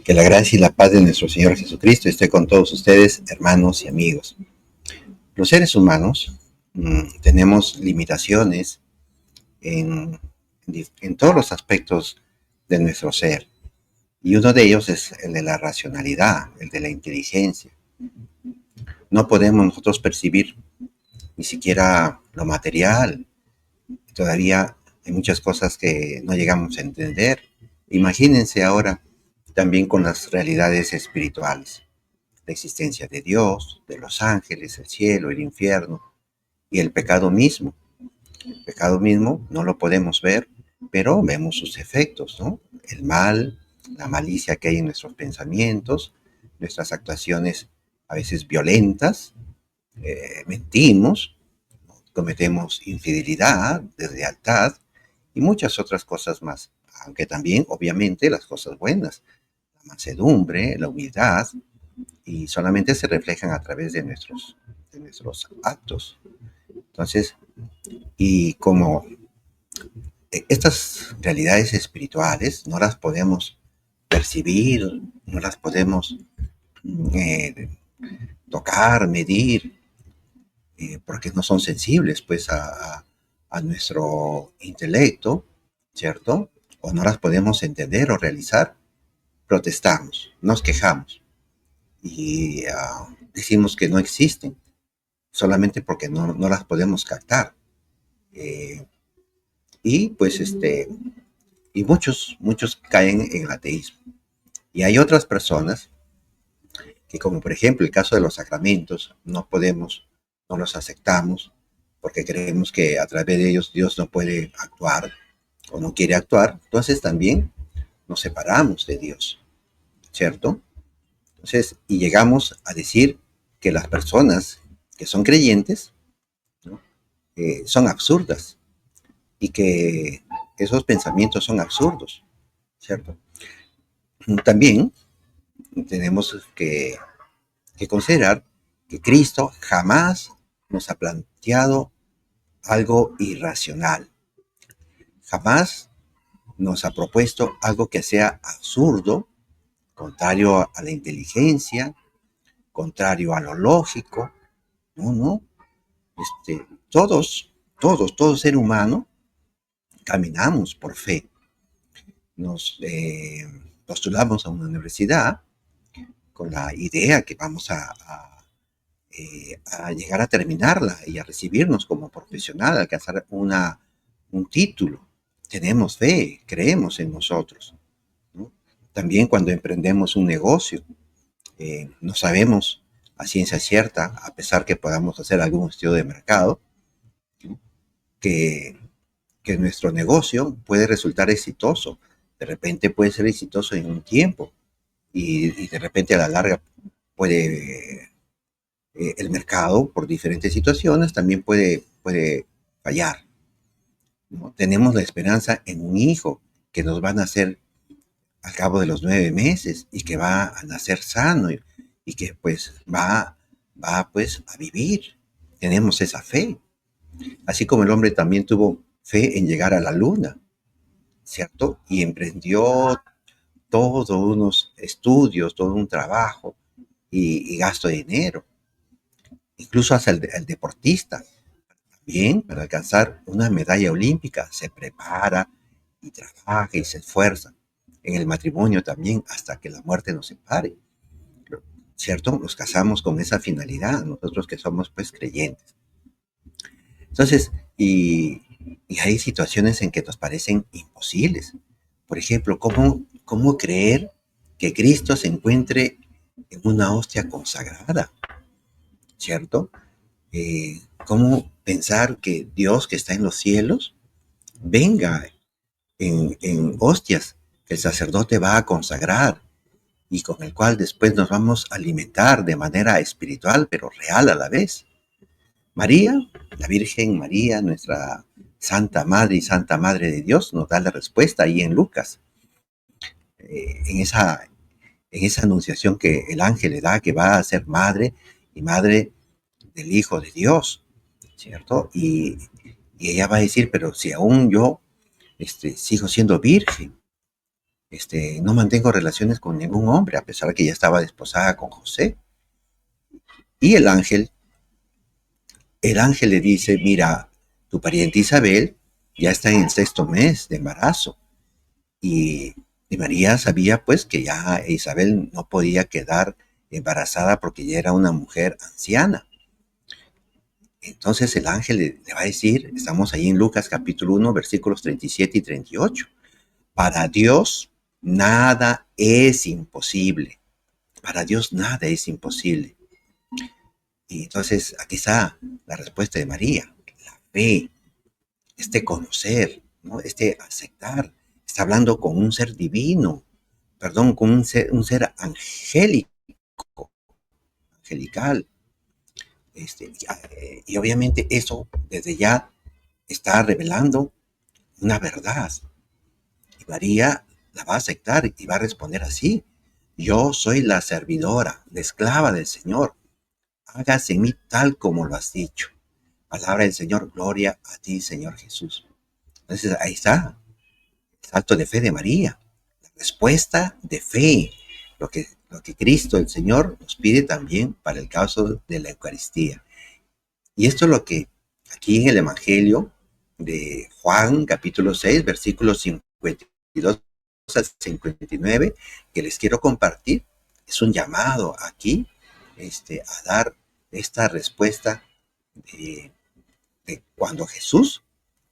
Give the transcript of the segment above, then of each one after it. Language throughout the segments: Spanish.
Que la gracia y la paz de nuestro Señor Jesucristo esté con todos ustedes, hermanos y amigos. Los seres humanos tenemos limitaciones en, en todos los aspectos de nuestro ser. Y uno de ellos es el de la racionalidad, el de la inteligencia. No podemos nosotros percibir ni siquiera lo material. Todavía hay muchas cosas que no llegamos a entender. Imagínense ahora también con las realidades espirituales. La existencia de Dios, de los ángeles, el cielo, el infierno y el pecado mismo. El pecado mismo no lo podemos ver, pero vemos sus efectos, ¿no? El mal, la malicia que hay en nuestros pensamientos, nuestras actuaciones a veces violentas, mentimos, cometemos infidelidad, deslealtad y muchas otras cosas más. Aunque también, obviamente, las cosas buenas, la mansedumbre, la humildad, y solamente se reflejan a través de nuestros actos. Entonces, y como estas realidades espirituales no las podemos percibir, no las podemos eh, tocar, medir, porque no son sensibles pues a nuestro intelecto, ¿cierto? O no las podemos entender o realizar, protestamos, nos quejamos y decimos que no existen, solamente porque no las podemos captar. Eh, y pues y muchos caen en el ateísmo. Y hay otras personas que, como por ejemplo el caso de los sacramentos, no los aceptamos porque creemos que a través de ellos Dios no puede actuar o no quiere actuar. Entonces también nos separamos de Dios, ¿cierto? Entonces, y llegamos a decir que las personas que son creyentes, ¿no? Son absurdas y que esos pensamientos son absurdos, ¿cierto? También tenemos que considerar que Cristo jamás nos ha planteado algo irracional, jamás nos ha propuesto algo que sea absurdo, contrario a la inteligencia, contrario a lo lógico. No, no. Todo ser humano caminamos por fe. Nos postulamos a una universidad con la idea que vamos a llegar a terminarla y a recibirnos como profesional, a alcanzar un título. Tenemos fe, creemos en nosotros, ¿no? También cuando emprendemos un negocio, no sabemos a ciencia cierta, a pesar que podamos hacer algún estudio de mercado, ¿no? que, que nuestro negocio puede resultar exitoso. De repente puede ser exitoso en un tiempo y de repente a la larga puede el mercado, por diferentes situaciones, también puede fallar, ¿no? Tenemos la esperanza en un hijo que nos va a nacer al cabo de los 9 meses y que va a nacer sano y que pues va pues a vivir. Tenemos esa fe. Así como el hombre también tuvo fe en llegar a la luna, ¿cierto? Y emprendió todos unos estudios, todo un trabajo y gasto de dinero. Incluso hasta el deportista, bien, para alcanzar una medalla olímpica, se prepara y trabaja y se esfuerza. En el matrimonio también, hasta que la muerte nos separe, ¿cierto? Nos casamos con esa finalidad, nosotros que somos pues creyentes. Entonces, y hay situaciones en que nos parecen imposibles. Por ejemplo, ¿cómo creer que Cristo se encuentre en una hostia consagrada? ¿Cierto? ¿Cómo pensar que Dios que está en los cielos venga en hostias que el sacerdote va a consagrar y con el cual después nos vamos a alimentar de manera espiritual, pero real a la vez? María, la Virgen María, nuestra Santa Madre y Santa Madre de Dios, nos da la respuesta ahí en Lucas, en esa anunciación que el ángel le da, que va a ser madre y madre del Hijo de Dios, ¿cierto? Y ella va a decir, pero si aún yo sigo siendo virgen, no mantengo relaciones con ningún hombre, a pesar de que ya estaba desposada con José. Y el ángel le dice, mira, tu pariente Isabel ya está en el 6º mes de embarazo. Y, y María sabía pues que ya Isabel no podía quedar embarazada porque ya era una mujer anciana. Entonces el ángel le va a decir, estamos ahí en Lucas capítulo 1, versículos 37 y 38. Para Dios nada es imposible. Para Dios nada es imposible. Y entonces aquí está la respuesta de María. La fe, conocer, ¿no? Aceptar. Está hablando con un ser divino, perdón, con un ser angélico, angelical. Y obviamente eso desde ya está revelando una verdad. Y María la va a aceptar y va a responder así. Yo soy la servidora, la esclava del Señor. Hágase en mí tal como lo has dicho. Palabra del Señor, gloria a ti, Señor Jesús. Entonces ahí está, el salto de fe de María, la respuesta de fe, lo que Cristo, el Señor, nos pide también para el caso de la Eucaristía. Y esto es lo que aquí en el Evangelio de Juan, capítulo 6, versículos 52 al 59, que les quiero compartir, es un llamado aquí a dar esta respuesta de cuando Jesús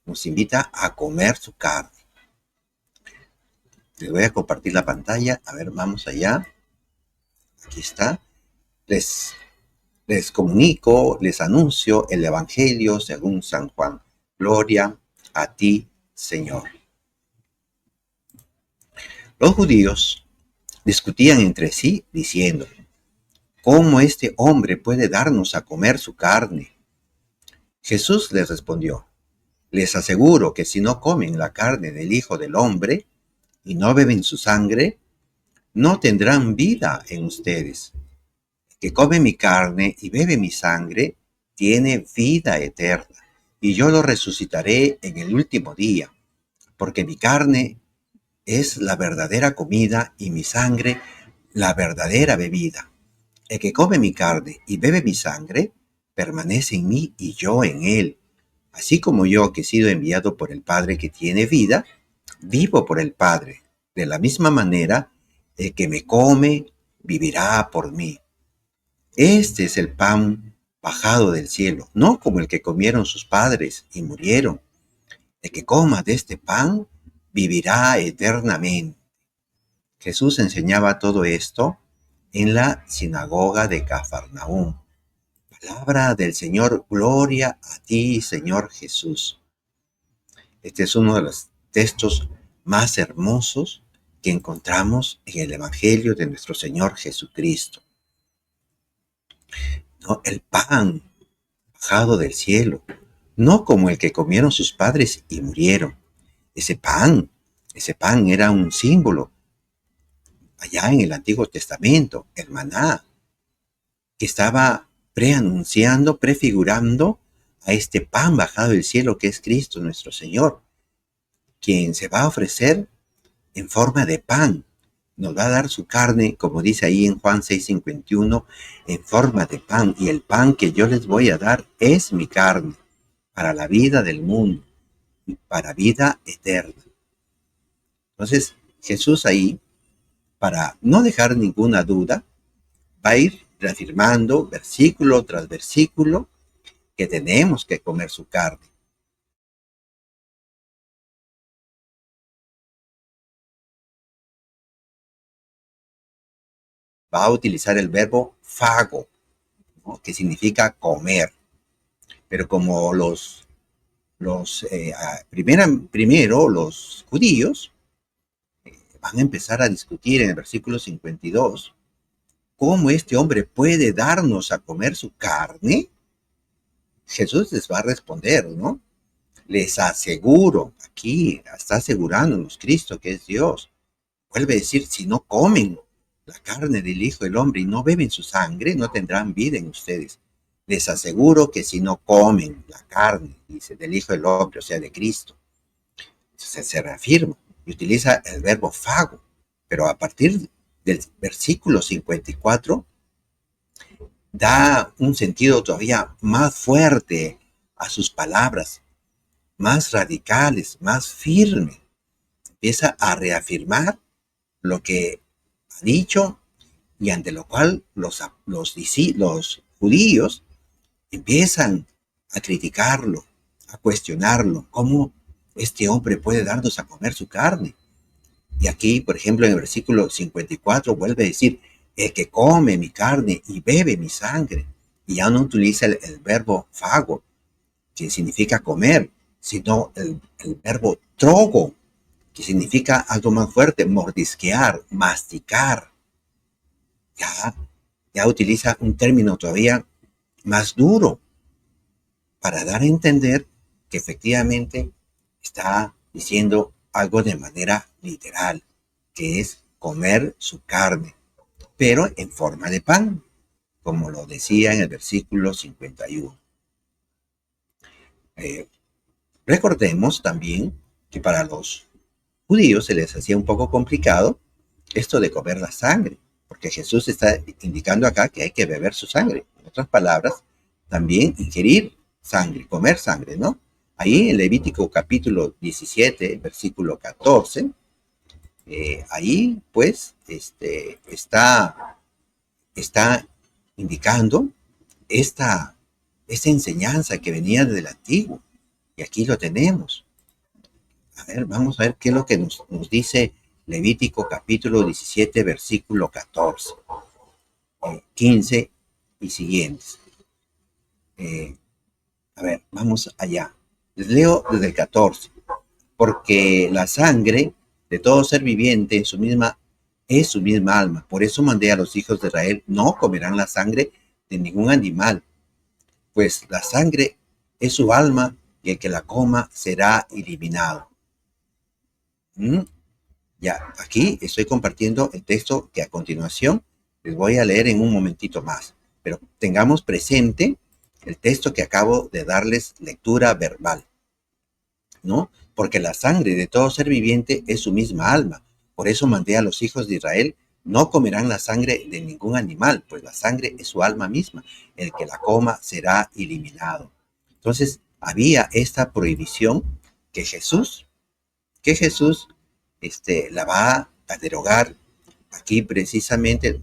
nos invita a comer su carne. Les voy a compartir la pantalla. A ver, vamos allá. Aquí está. Les comunico, les anuncio el Evangelio según San Juan. Gloria a ti, Señor. Los judíos discutían entre sí diciendo, ¿cómo este hombre puede darnos a comer su carne? Jesús les respondió, les aseguro que si no comen la carne del Hijo del Hombre y no beben su sangre, no tendrán vida en ustedes. El que come mi carne y bebe mi sangre, tiene vida eterna, y yo lo resucitaré en el último día, porque mi carne es la verdadera comida y mi sangre la verdadera bebida. El que come mi carne y bebe mi sangre, permanece en mí y yo en él. Así como yo, que he sido enviado por el Padre que tiene vida, vivo por el Padre. De la misma manera, el que me come, vivirá por mí. Este es el pan bajado del cielo, no como el que comieron sus padres y murieron. El que coma de este pan, vivirá eternamente. Jesús enseñaba todo esto en la sinagoga de Cafarnaúm. Palabra del Señor, gloria a ti, Señor Jesús. Este es uno de los textos más hermosos que encontramos en el Evangelio de nuestro Señor Jesucristo. ¿No? El pan bajado del cielo, no como el que comieron sus padres y murieron. Ese pan era un símbolo allá en el Antiguo Testamento, el maná, que estaba preanunciando, prefigurando a este pan bajado del cielo que es Cristo nuestro Señor, quien se va a ofrecer en forma de pan. Nos va a dar su carne, como dice ahí en Juan 6:51, en forma de pan. Y el pan que yo les voy a dar es mi carne, para la vida del mundo, para vida eterna. Entonces, Jesús ahí, para no dejar ninguna duda, va a ir reafirmando versículo tras versículo que tenemos que comer su carne. Va a utilizar el verbo fago, ¿no? Que significa comer. Pero como primero los judíos van a empezar a discutir en el versículo 52, ¿cómo este hombre puede darnos a comer su carne? Jesús les va a responder, ¿no? Les aseguro, aquí está asegurándonos Cristo que es Dios. Vuelve a decir, si no comen la carne del Hijo del Hombre y no beben su sangre, no tendrán vida en ustedes. Les aseguro que si no comen la carne, dice, del Hijo del Hombre, o sea, de Cristo, se reafirma y utiliza el verbo fago. Pero a partir del versículo 54 da un sentido todavía más fuerte a sus palabras, más radicales, más firme. Empieza a reafirmar lo que ha dicho y ante lo cual los judíos empiezan a criticarlo, a cuestionarlo. ¿Cómo este hombre puede darnos a comer su carne? Y aquí, por ejemplo, en el versículo 54 vuelve a decir, el que come mi carne y bebe mi sangre. Y ya no utiliza el verbo fago, que significa comer, sino el verbo trogo, que significa algo más fuerte, mordisquear, masticar. Ya utiliza un término todavía más duro para dar a entender que efectivamente está diciendo algo de manera literal, que es comer su carne, pero en forma de pan, como lo decía en el versículo 51. Recordemos también que para los judíos se les hacía un poco complicado esto de comer la sangre, porque Jesús está indicando acá que hay que beber su sangre. En otras palabras, también ingerir sangre, comer sangre, ¿no? Ahí en Levítico capítulo 17, versículo 14, ahí pues está indicando esta enseñanza que venía del antiguo. Y aquí lo tenemos. A ver, vamos a ver qué es lo que nos dice Levítico capítulo 17, versículo 14, 15 y siguientes. A ver, vamos allá. Les leo desde el 14. Porque la sangre de todo ser viviente es su misma alma. Por eso mandé a los hijos de Israel, no comerán la sangre de ningún animal, pues la sangre es su alma y el que la coma será eliminado. Ya, aquí estoy compartiendo el texto que a continuación les voy a leer en un momentito más, pero tengamos presente el texto que acabo de darles lectura verbal, ¿no? Porque la sangre de todo ser viviente es su misma alma. Por eso mandé a los hijos de Israel, no comerán la sangre de ningún animal, pues la sangre es su alma misma. El que la coma será eliminado. Entonces, había esta prohibición que Jesús la va a derogar aquí precisamente,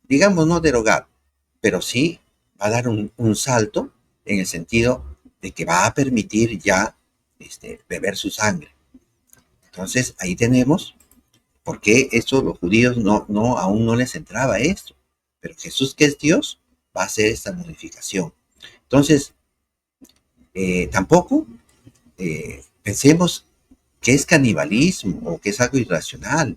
digamos no derogar, pero sí va a dar un salto en el sentido de que va a permitir ya beber su sangre. Entonces ahí tenemos por qué esto los judíos aún no les entraba esto, pero Jesús, que es Dios, va a hacer esta modificación. Entonces, tampoco pensemos que es canibalismo o que es algo irracional.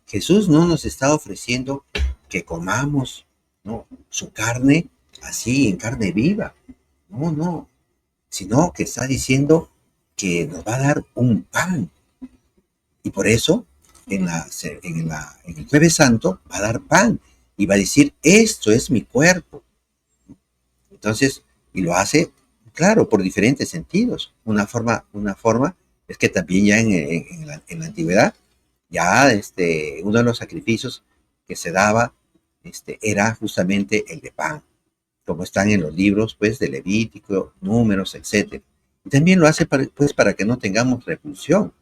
Jesús no nos está ofreciendo que comamos, ¿no?, su carne así, en carne viva. No, sino que está diciendo que nos va a dar un pan. Y por eso, en el Jueves Santo, va a dar pan y va a decir, esto es mi cuerpo. Entonces, y lo hace, claro, por diferentes sentidos. Una forma es que también ya en la antigüedad, ya uno de los sacrificios que se daba era justamente el de pan, como están en los libros pues de Levítico, Números, etc. Y también lo hace para que no tengamos repulsión.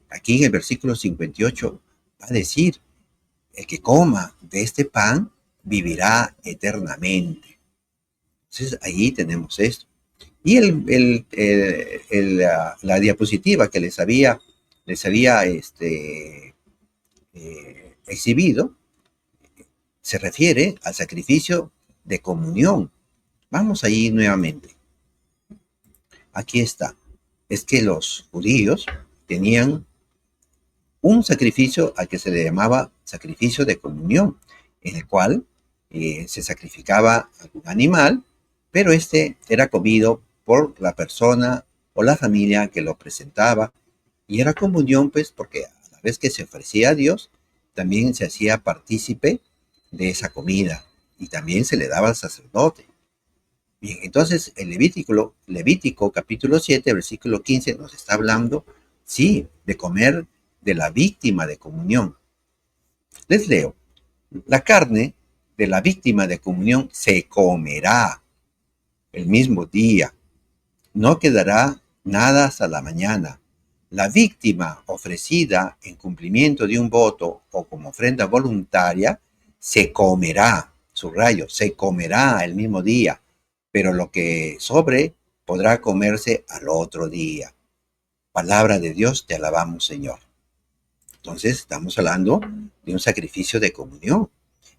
Aquí en el versículo 58 va a decir, el que coma de este pan vivirá eternamente. Entonces ahí tenemos esto. Y la diapositiva que les había exhibido se refiere al sacrificio de comunión. Vamos ahí nuevamente. Aquí está. Es que los judíos tenían un sacrificio al que se le llamaba sacrificio de comunión, en el cual se sacrificaba algún animal, pero era comido por la persona o la familia que lo presentaba, y era comunión pues porque a la vez que se ofrecía a Dios, también se hacía partícipe de esa comida y también se le daba al sacerdote. Bien, entonces el Levítico capítulo 7, versículo 15 nos está hablando, sí, de comer de la víctima de comunión. Les leo. La carne de la víctima de comunión se comerá el mismo día. No quedará nada hasta la mañana. La víctima ofrecida en cumplimiento de un voto o como ofrenda voluntaria se comerá, subrayo, se comerá el mismo día, pero lo que sobre podrá comerse al otro día. Palabra de Dios, te alabamos, Señor. Entonces, estamos hablando de un sacrificio de comunión.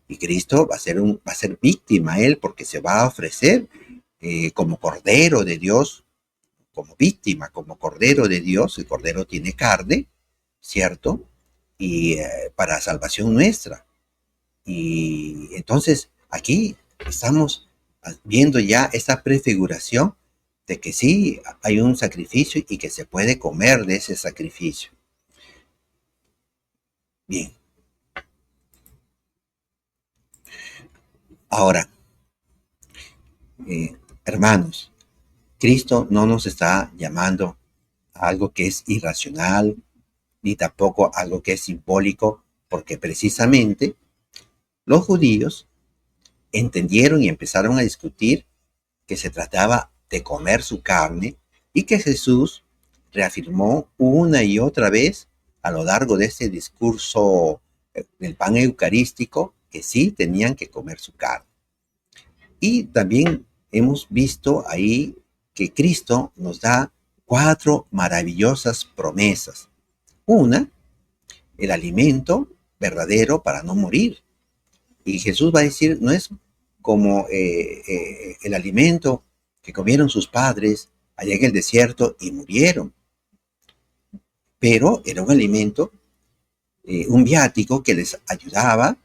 Y Cristo va a ser víctima él porque se va a ofrecer como cordero de Dios, como víctima, como cordero de Dios. El cordero tiene carne, ¿cierto? Y para salvación nuestra. Y entonces aquí estamos viendo ya esta prefiguración de que sí hay un sacrificio y que se puede comer de ese sacrificio. Bien, ahora, hermanos, Cristo no nos está llamando a algo que es irracional, ni tampoco algo que es simbólico, porque precisamente los judíos entendieron y empezaron a discutir que se trataba de comer su carne y que Jesús reafirmó una y otra vez a lo largo de este discurso del pan eucarístico que sí tenían que comer su carne. Y también hemos visto ahí que Cristo nos da 4 maravillosas promesas. Una, el alimento verdadero para no morir. Y Jesús va a decir, no es como el alimento que comieron sus padres allá en el desierto y murieron, pero era un alimento, un viático que les ayudaba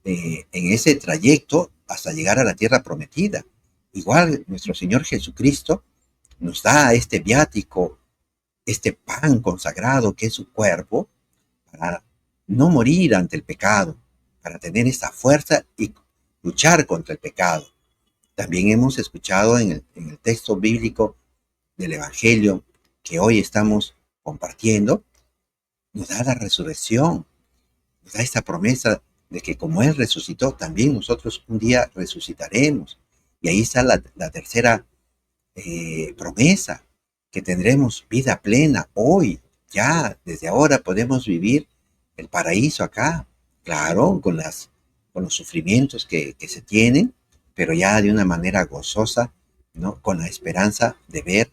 en ese trayecto hasta llegar a la tierra prometida. Igual nuestro Señor Jesucristo nos da este viático, este pan consagrado que es su cuerpo, para no morir ante el pecado, para tener esta fuerza y luchar contra el pecado. También hemos escuchado en el texto bíblico del Evangelio que hoy estamos compartiendo, nos da la resurrección, nos da esta promesa de que como Él resucitó, también nosotros un día resucitaremos. Y ahí está la tercera promesa, que tendremos vida plena hoy. Ya desde ahora podemos vivir el paraíso acá, claro, con los sufrimientos que se tienen, pero ya de una manera gozosa, ¿no? Con la esperanza de ver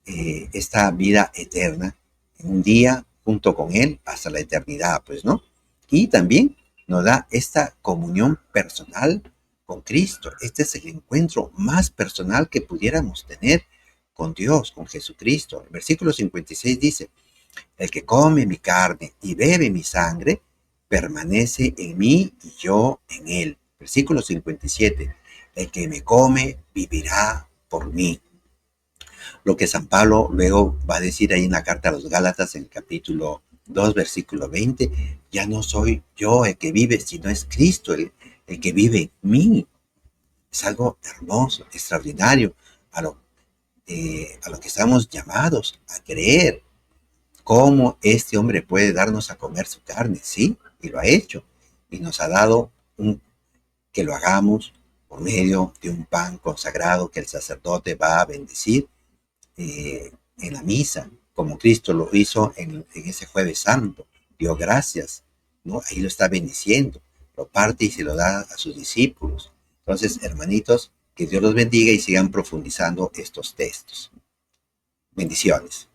esta vida eterna en un día junto con Él hasta la eternidad, pues, ¿no? Y también nos da esta comunión personal con Cristo. Este es el encuentro más personal que pudiéramos tener con Dios, con Jesucristo. El versículo 56 dice, el que come mi carne y bebe mi sangre, permanece en mí y yo en él. Versículo 57, el que me come vivirá por mí. Lo que San Pablo luego va a decir ahí en la carta a los Gálatas, en el capítulo 2, versículo 20, ya no soy yo el que vive, sino es Cristo el que vive en mí. Es algo hermoso, extraordinario, a lo que estamos llamados a creer. ¿Cómo este hombre puede darnos a comer su carne? Sí, y lo ha hecho. Y nos ha dado que lo hagamos por medio de un pan consagrado que el sacerdote va a bendecir en la misa, como Cristo lo hizo en ese jueves santo. Dio gracias, ¿no? Ahí lo está bendiciendo, lo parte y se lo da a sus discípulos. Entonces, hermanitos, que Dios los bendiga y sigan profundizando estos textos. Bendiciones.